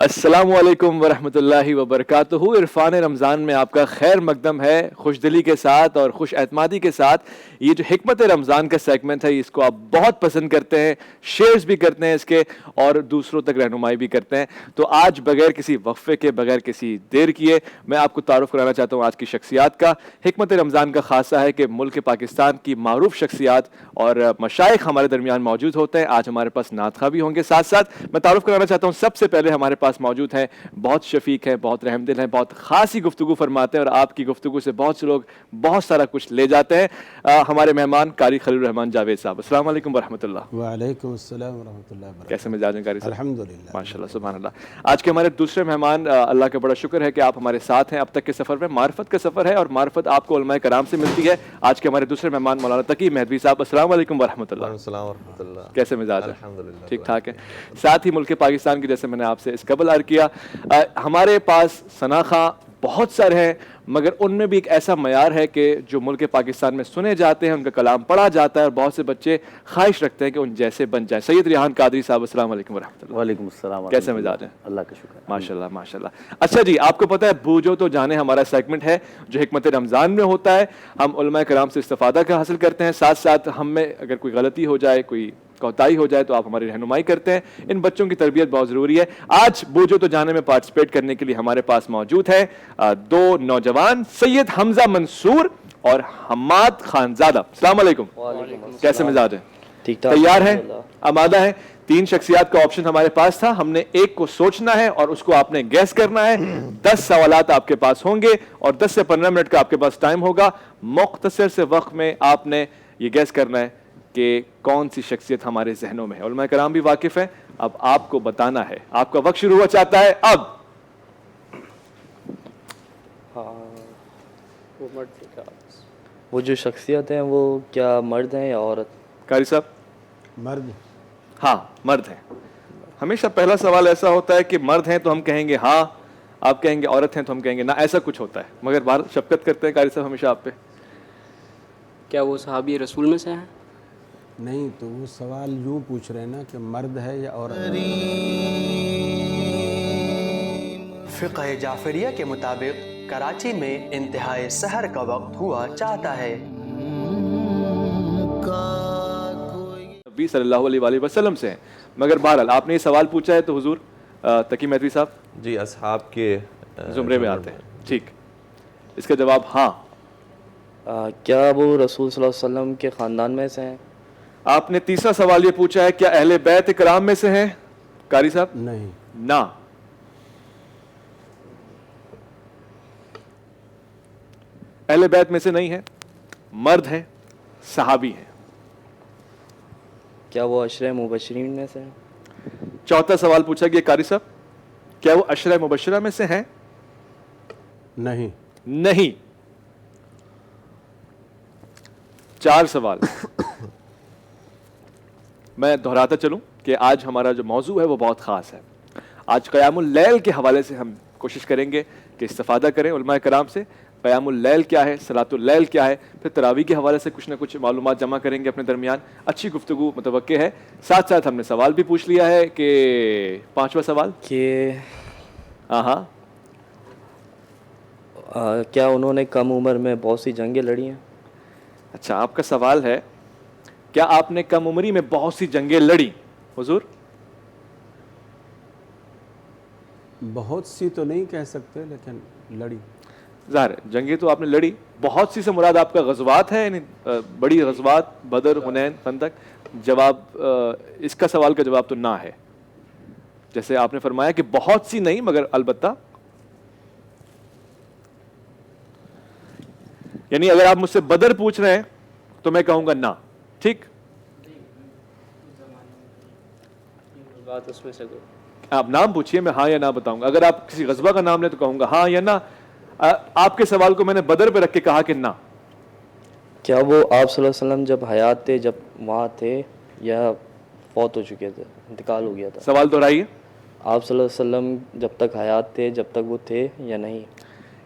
अस्सलामुअलैकुम वरहमतुल्लाहि वबरकातुहू। इरफान रमज़ान में आपका खैर मकदम है। खुश दिली के साथ और खुश एतमादी के साथ ये जो हिकमत रमज़ान का सेगमेंट है, इसको आप बहुत पसंद करते हैं, शेयर्स भी करते हैं इसके और दूसरों तक रहनुमाई भी करते हैं। तो आज बगैर किसी वक्फे के, बगैर किसी देर किए, मैं आपको तारुफ कराना चाहता हूँ आज की शख्सियात का। हिकमत रमज़ान का खासा है कि मुल्क पाकिस्तान की मारूफ शख्सियात और मशाइख हमारे दरमियान मौजूद होते हैं। आज हमारे पास नातखा भी होंगे। साथ साथ मैं तारुफ कराना चाहता हूँ, सबसे पहले हमारे पास मौजूद हैं, बहुत शफीक हैं, बहुत रहमदिल हैं, बहुत खासी गुफ्तगू फरमाते हैं और आपकी गुफ्तगू से बहुत से लोग बहुत सारा कुछ ले जाते हैं। हमारे मेहमान कारी खलील रहमान जावेद साहब, अस्सलाम वालेकुम वरहमतुल्लाह। वालेकुम अस्सलाम वरहमतुल्लाह वबरकातुहू। कैसे मिजाज हैं कारी साहब? अल्हम्दुलिल्लाह, माशाल्लाह, सुभान अल्लाह। आज के हमारे दूसरे मेहमान, अल्लाह का बड़ा शुक्र है कि आप हमारे साथ हैं। अब तक के सफ़र में मार्फत का सफ़र है और मार्फत आपको उलमाए कराम से मिलती है। आज के हमारे दूसरे मेहमान मौलाना तकी मेहदवी साहब, अस्सलाम वालेकुम वरहमतुल्लाह। कैसे मिजाज है? ठीक ठाक है। साथ ही मुल्क पाकिस्तान की, जैसे मैंने आपसे इस कबल अर्ज़ किया, हमारे पास सनाखा बहुत सारे हैं, मगर उनमें भी एक ऐसा मयार है कि जो मुल्क पाकिस्तान में सुने जाते हैं, उनका कलाम पढ़ा जाता है और बहुत से बच्चे ख्वाहिश रखते हैं कि उन जैसे बन जाए। सैयद रिहान कादरी साहब, अस्सलाम वालेकुम वरहमतुल्लाह। वालेकुम अस्सलाम। कैसे मिजाज हैं? अल्लाह का शुक्र। माशाल्लाह माशाल्लाह। अच्छा जी, आपको पता है बूझो तो जाने हमारा सेगमेंट है जो हिकमत रमज़ान में होता है। हम उलमाए कराम से इस्तिफादा का हासिल करते हैं, साथ साथ हम में अगर कोई गलती हो जाए, कोई कोताही हो जाए तो आप हमारी रहनुमाई करते हैं। इन बच्चों की तरबियत बहुत ज़रूरी है। आज बूझो तो जाने में पार्टिसिपेट करने के लिए हमारे पास मौजूद है दो नौजवान, सैयद हमजा मंसूर और हम्माद खानजादा। अस्सलाम वालेकुम। कैसे मिजाज है? ठीक ठाक। तैयार है? आमादा है? तीन शख्सियात का ऑप्शन हमारे पास था, हमने एक को सोचना है और उसको आपने गैस करना है। 10 सवालात आपके पास होंगे और 10 से 15 मिनट का आपके पास टाइम होगा। मुख्तसर से वक्त में आपने ये गैस करना है कि कौन सी शख्सियत हमारे जहनों में है। उलमा कराम भी वाकिफ है, अब आपको बताना है। आपका वक्त शुरू हुआ चाहता है अब। वो जो शख्सियत हैं वो क्या मर्द हैं या औरत? कारी साहब? मर्द। हाँ, मर्द हैं। हमेशा पहला सवाल ऐसा होता है कि मर्द हैं तो हम कहेंगे हाँ, आप कहेंगे औरत हैं तो हम कहेंगे ना, ऐसा कुछ होता है। मगर बाहर शफकत करते हैं कारी साहब हमेशा आप पे। क्या वो सहाबी रसूल में से हैं? नहीं, तो वो सवाल यूँ पूछ रहे हैं ना कि मर्द है या औरत। फ़िक़्ह जाफ़रिया के मुताबिक कराची में इंतहाए सहर का वक्त हुआ चाहता है। नबी सल्लल्लाहु अलैहि वसल्लम से हैं, मगर बहरहाल आपने ये सवाल पूछा है तो हुजूर तकी मेहदी साहब जी असहाब के जुमरे में आते हैं। ठीक, इसका जवाब हाँ। क्या वो रसूल सल्लल्लाहु अलैहि वसल्लम के ख़ानदान में से हैं? आपने तीसरा सवाल ये पूछा है क्या अहले बैत इकराम में से हैं? कारी साहब? नहीं। ना। अहले बैत में से नहीं है, मर्द है, सहाबी है। क्या वो अशरे मुबशरीन में से हैं? चौथा सवाल पूछा गया कारी साहब, क्या वो अशरे मुबशरा में से हैं? नहीं। नहीं। 4 सवाल। मैं दोहराता चलूं कि आज हमारा जो मौजू है वो बहुत ख़ास है। आज क़यामुल लैल के हवाले से हम कोशिश करेंगे कि इस्तिफ़ादा करें उलमाए कराम से। क़यामुल लैल क्या है, सलातुल लैल क्या है, फिर तरावी के हवाले से कुछ ना कुछ मालूमात जमा करेंगे अपने दरमियान। अच्छी गुफ्तगू मुतवक्के है। साथ साथ हमने सवाल भी पूछ लिया है कि 5वां सवाल कि हाँ, क्या उन्होंने कम उम्र में बहुत सी जंगें लड़ी हैं? अच्छा, आपका सवाल है क्या आपने कम उम्री में बहुत सी जंगें लड़ी? हुजूर? बहुत सी तो नहीं कह सकते, लेकिन लड़ी। ज़ाहिर है जंगें तो आपने लड़ी। बहुत सी से मुराद आपका गज़वात है, यानी बड़ी गज़वात, बदर, हुनैन, खंदक। जवाब इसका सवाल का जवाब तो ना है। जैसे आपने फरमाया कि बहुत सी नहीं, मगर अलबत्ता یعنی اگر آپ مجھ سے بدر پوچھ رہے ہیں تو میں کہوں گا نہ. ٹھیک, بات اس میں سے کوئی آپ نام پوچھیے, میں ہاں یا نہ بتاؤں گا. اگر آپ کسی غزوہ کا نام لیں تو کہوں گا ہاں یا نہ. آپ کے سوال کو میں نے بدر پہ رکھ کے کہا کہ نہ. کیا وہ آپ صلی اللہ علیہ وسلم جب حیات تھے جب وہاں تھے یا فوت ہو چکے تھے, انتقال ہو گیا تھا؟ سوال دہرائیے. آپ صلی اللہ علیہ وسلم جب تک حیات تھے جب تک وہ تھے یا نہیں؟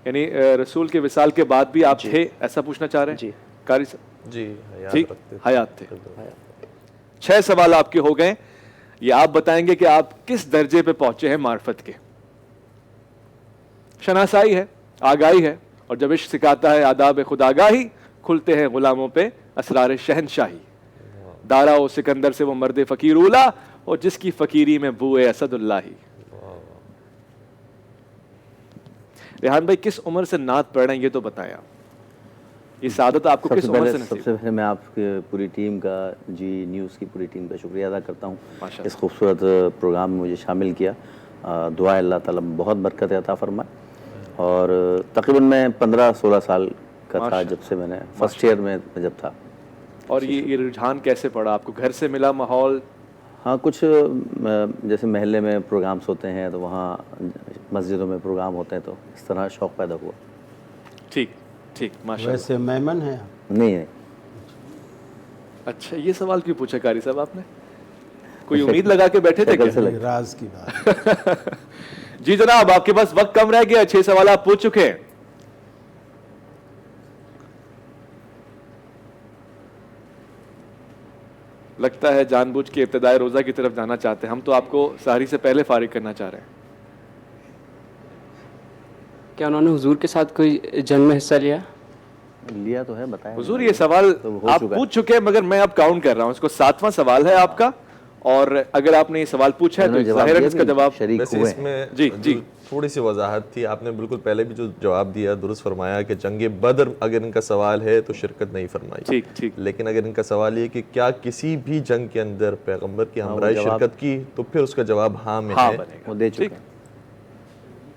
یعنی رسول کے وصال کے بعد بھی آپ تھے, ایسا پوچھنا چاہ رہے ہیں؟ جی قاری صاحب جی ٹھیک, حیات تھے. 6 سوال آپ کے ہو گئے. یہ آپ بتائیں گے کہ آپ کس درجے پہ پہنچے ہیں معرفت کے. شناسائی ہے, آگاہی ہے, اور جب عشق سکھاتا ہے آداب خودآگاہی, کھلتے ہیں غلاموں پہ اسرار شہنشاہی. دارا و سکندر سے وہ مرد فقیر اولا, اور جس کی فقیری میں بوئے اسد اللہ. ریحان بھائی کس عمر سے نعت پڑھ رہے ہیں یہ تو بتائیں آپ. یہ سعادت آپ کو کس عمر سے سب نصیب؟ سے پہلے میں آپ کی پوری ٹیم کا, جی نیوز کی پوری ٹیم کا شکریہ ادا کرتا ہوں ماشاءاللہ. اس خوبصورت پروگرام میں مجھے شامل کیا. دعا اللہ تعالیٰ بہت برکت عطا فرمائے. اور تقریباً میں 15-16 سال کا تھا جب سے میں نے فرسٹ ایئر میں جب تھا. اور یہ رجحان کیسے پڑا آپ کو؟ گھر سے ملا ماحول؟ ہاں, کچھ جیسے محلے میں پروگرامز ہوتے ہیں تو وہاں مسجدوں میں پروگرام ہوتے ہیں تو اس طرح شوق پیدا ہوا. ٹھیک ٹھیک, ماشاء اللہ. ویسے میمن ہے آپ؟ نہیں نہیں, اچھا, یہ سوال کیوں پوچھا قاری صاحب آپ نے؟ کوئی امید لگا کے بیٹھے تھے کیا؟ راز کی بات. جی جناب, آپ کے پاس وقت کم رہ گیا, 6 سوال آپ پوچھ چکے ہیں. لگتا ہے جان بوجھ کے ابتدائے روزہ کی طرف جانا چاہتے ہیں. ہم تو آپ کو سحری سے پہلے فارغ کرنا چاہ رہے ہیں. کیا انہوں نے حضور کے ساتھ کوئی جنگ میں حصہ لیا؟ لیا تو ہے, بتایا حضور یہ سوال آپ پوچھ چکے ہیں, مگر میں اب کاؤنٹ کر رہا ہوں اس کو. 7واں سوال ہے آپ کا, اور اگر آپ نے یہ سوال پوچھا ہے تو ظاہراً اس کا جواب شریک ویسے ہوئے اس میں جی جی تھوڑی سی وضاحت تھی. آپ نے بالکل پہلے بھی جو جواب دیا درست فرمایا کہ جنگ بدر اگر ان کا سوال ہے تو شرکت نہیں فرمائی. ٹھیک ٹھیک. لیکن اگر ان کا سوال یہ کہ کیا کسی بھی جنگ کے اندر پیغمبر کی ہمراہی شرکت کی, تو پھر اس کا جواب ہاں میں ہے. بنے وہ گا. دے چکے ٹھیک,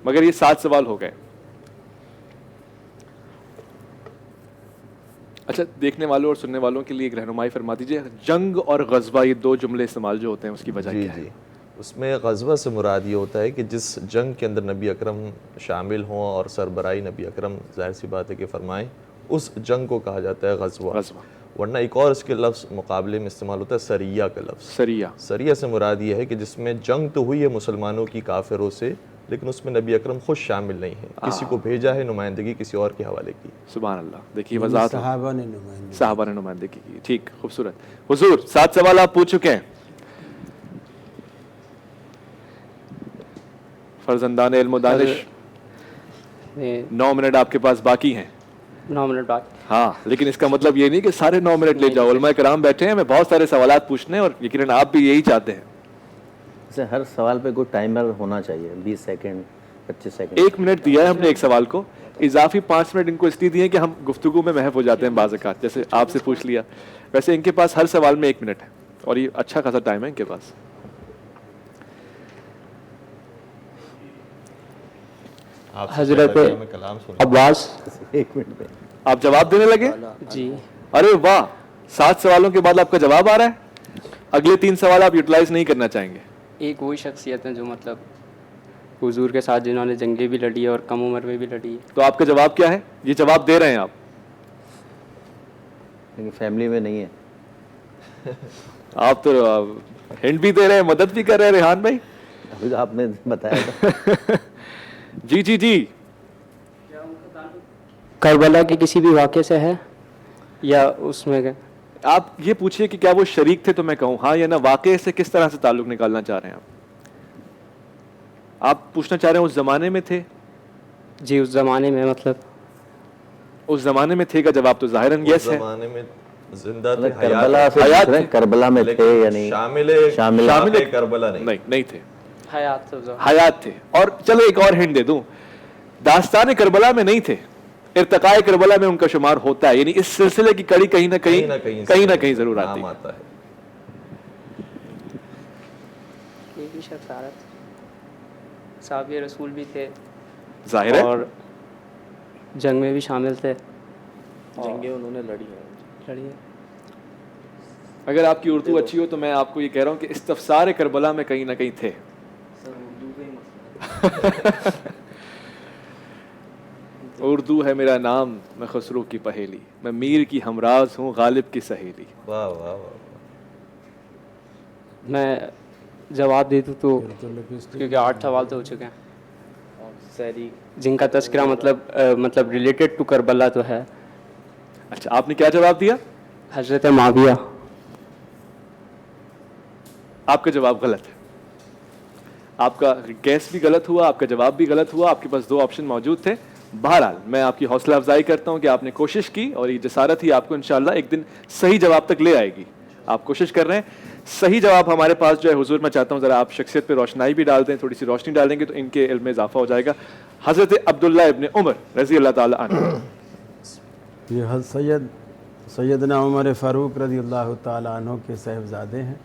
مگر یہ 7 سوال ہو گئے. اچھا, دیکھنے والوں اور سننے والوں کے لیے ایک رہنمائی فرما دیجیے, جنگ اور غزوہ یہ 2 جملے استعمال جو ہوتے ہیں اس کی وجہ کیا ہے؟ جی, اس میں غزوہ سے مراد یہ ہوتا ہے کہ جس جنگ کے اندر نبی اکرم شامل ہوں اور سربراہی نبی اکرم ظاہر سی بات ہے کہ فرمائیں, اس جنگ کو کہا جاتا ہے غزوہ. ورنہ ایک اور اس کے لفظ مقابلے میں استعمال ہوتا ہے سریہ کا لفظ. سریہ سے مراد یہ ہے کہ جس میں جنگ تو ہوئی ہے مسلمانوں کی کافروں سے, لیکن اس میں نبی اکرم خود شامل نہیں ہے, کسی کو بھیجا ہے نمائندگی کسی اور کے حوالے کی. سبحان اللہ. دیکھیے وضاحت, صحابہ نے نمائندگی کی. ٹھیک, خوبصورت. حضور 7 سوال آپ پوچھ چکے ہیں. فرزندان علم و دانش, 9 منٹ آپ کے پاس باقی ہیں. 9 منٹ بعد. ہاں, لیکن اس کا مطلب یہ نہیں کہ سارے 9 منٹ لے جاؤ. علماء کرام بیٹھے ہیں, میں بہت سارے سوالات پوچھنے ہیں, اور یقیناً آپ بھی یہی چاہتے ہیں. جیسے ہر سوال پہ کوئی ٹائمر ہونا چاہیے, 20 سیکنڈ 25 سیکنڈ. 1 منٹ دیا ہے ہم نے ایک سوال کو, اضافی 5 منٹ ان کو اس لیے دیے کہ ہم گفتگو میں محو ہو جاتے ہیں بعض اوقات, جیسے آپ سے پوچھ لیا. ویسے ان کے پاس ہر سوال میں 1 منٹ ہے, اور یہ اچھا خاصا ٹائم ہے ان کے پاس. حضرت عباس, 1 منٹ پہ آپ جواب دینے لگے؟ جی. ارے واہ, 7 سوالوں کے بعد آپ کا جواب آ رہا ہے. اگلے 3 سوال آپ یوٹیلائز نہیں کرنا چاہیں گے. ایک وہی شخصیت ہیں جو مطلب حضور کے ساتھ جنہوں نے جنگیں بھی لڑی اور کم عمر میں بھی لڑی ہے. تو آپ کا جواب کیا ہے؟ یہ جواب دے رہے ہیں آپ, لیکن فیملی میں نہیں ہے. آپ تو ہنٹ بھی دے رہے ہیں, مدد بھی کر رہے ہیں ریحان بھائی. ابھی تو آپ نے بتایا تھا. جی جی جی. کربلا کے کسی بھی واقعے سے ہے یا اس میں آپ یہ پوچھئے کہ کیا وہ شریک تھے تو میں کہوں ہاں یا نہ. واقعے سے کس طرح سے تعلق نکالنا چاہ رہے ہیں آپ پوچھنا چاہ رہے ہیں اس زمانے میں تھے؟ جی, اس زمانے میں, مطلب اس زمانے میں تھے کا جواب تو ظاہراً یس ہے. زمانے میں زندہ تھے, کربلا سے پوچھ رہے ہیں, کربلا میں تھے یا نہیں؟ شامل کربلا نہیں تھے, حیات تھے. اور چلو ایک اور ہنٹ دے دوں, داستان کربلا میں نہیں تھے, ارتقاء کربلا میں ان کا شمار ہوتا ہے. یعنی اس سلسلے کی کڑی کہیں نہ کہیں ضرور آتی ہے. ایک ہی شخص آ رہا تھا, صحابی رسول بھی تھے ظاہر ہے, اور جنگ میں بھی شامل تھے. जंगें उन्होंने लड़ी हैं। लड़ी है। अगर आपकी उर्दू अच्छी हो तो मैं आपको ये कह रहा हूँ कि इस्तफसार करबला में कहीं ना कहीं थे। सर उर्दू का ही मसला है। उर्दू है मेरा नाम, मैं खसरू की पहेली, मैं मीर की हमराज हूँ, गालिब की सहेली। वाह वाह वाह। मैं जवाब दे दूँ तो तो लिपस्टिक क्योंकि 8 सवाल तो हो चुके हैं और सहरी जिनका तस्करा मतलब रिलेटेड टू करबला तो है। अच्छा, आपने क्या जवाब दिया? हजरत माविया। आपका जवाब गलत है। आपका गैस भी गलत हुआ, आपका जवाब भी गलत हुआ। आपके पास 2 ऑप्शन मौजूद थे। बहरहाल मैं आपकी हौसला अफजाई करता हूं कि आपने कोशिश की और ये जसारत ही आपको इंशाल्लाह एक दिन सही जवाब तक ले आएगी। आप कोशिश कर रहे हैं। सही जवाब हमारे पास जो है हुजूर, मैं चाहता हूं ज़रा आप शख्सियत पे रोशनाई भी डाल दें, थोड़ी सी रोशनी डालेंगे तो इनके इल्म में इजाफा हो जाएगा। हज़रत अब्दुल्ला इब्न उमर रज़ी अल्लाह ताला अन्हु, ये सैयदना उमर फ़ारूक रज़ी अल्लाह ताला अन्हु के साहिबजादे हैं,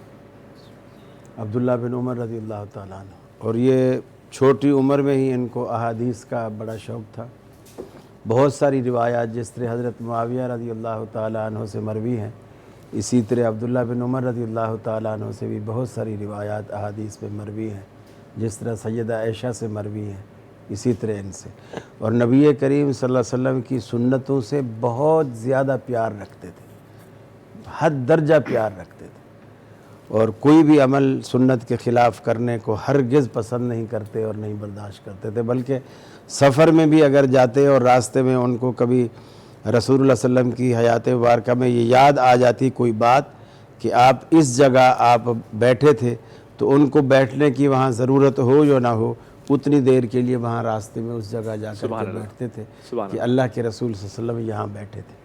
अब्दुल्ला बिन उमर रज़ी अल्लाह ताला अन्हु। और ये छोटी उम्र में ही इनको अहादीस का बड़ा शौक़ था। बहुत सारी रिवायात जिस तरह हज़रत मुआविया रज़ी अल्लाह ताला अन्हु से मरवी हैं, इसी तरह अब्दुल्ला बिन उमर रज़ी अल्लाह ताला अन्हु से भी बहुत सारी रिवायात अहादीस में मरवी हैं। जिस तरह सैयदा आयशा से मरवी हैं, इसी तरह इनसे। और नबी करीम सल्लल्लाहु अलैहि वसल्लम की सुन्नतों से बहुत ज़्यादा प्यार रखते थे, हद दर्जा प्यार रखते थे। और कोई भी अमल सुन्नत के ख़िलाफ़ करने को हरगिज़ पसंद नहीं करते और नहीं बर्दाश्त करते थे। बल्कि सफ़र में भी अगर जाते और रास्ते में उनको कभी रसूलुल्लाह सल्लल्लाहु अलैहि वसल्लम की हयात मुबारका में ये याद आ जाती कोई बात कि आप इस जगह आप बैठे थे, तो उनको बैठने की वहाँ ज़रूरत हो या ना हो, उतनी देर के लिए वहाँ रास्ते में उस जगह जाकर के बैठते थे कि अल्लाह के रसूल सल्लल्लाहु अलैहि वसल्लम यहाँ बैठे थे।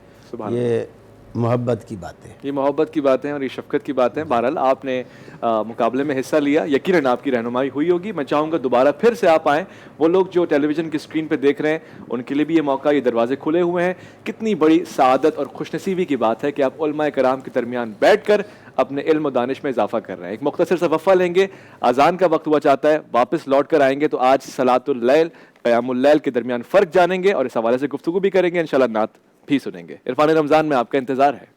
ये मोहब्बत की बातें, ये मोहब्बत की बातें और ये शफ़क़त की बातें। बहरहाल आपने मुकाबले में हिस्सा लिया, यकीनन आपकी रहनुमाई हुई होगी। मैं चाहूँगा दोबारा फिर से आप आएँ। वो लोग जो टेलीविज़न की स्क्रीन पे देख रहे हैं उनके लिए भी ये मौका, ये दरवाजे खुले हुए हैं। कितनी बड़ी सआदत और खुशनसीबी की बात है कि आप उलमाए कराम के दरमियान बैठ कर अपने इल्म और दानिश में इजाफा कर रहे हैं। एक मुख्तसर सा वफ़ा लेंगे, अजान का वक्त हुआ चाहता है, वापस लौट कर आएंगे तो आज सलातुल लैल क़यामुल लैल के दरमियान फ़र्क जानेंगे और इस हवाले से गुफ्तगू भी करेंगे, इंशाअल्लाह नात भी सुनेंगे। इरफान रमज़ान में आपका इंतज़ार है।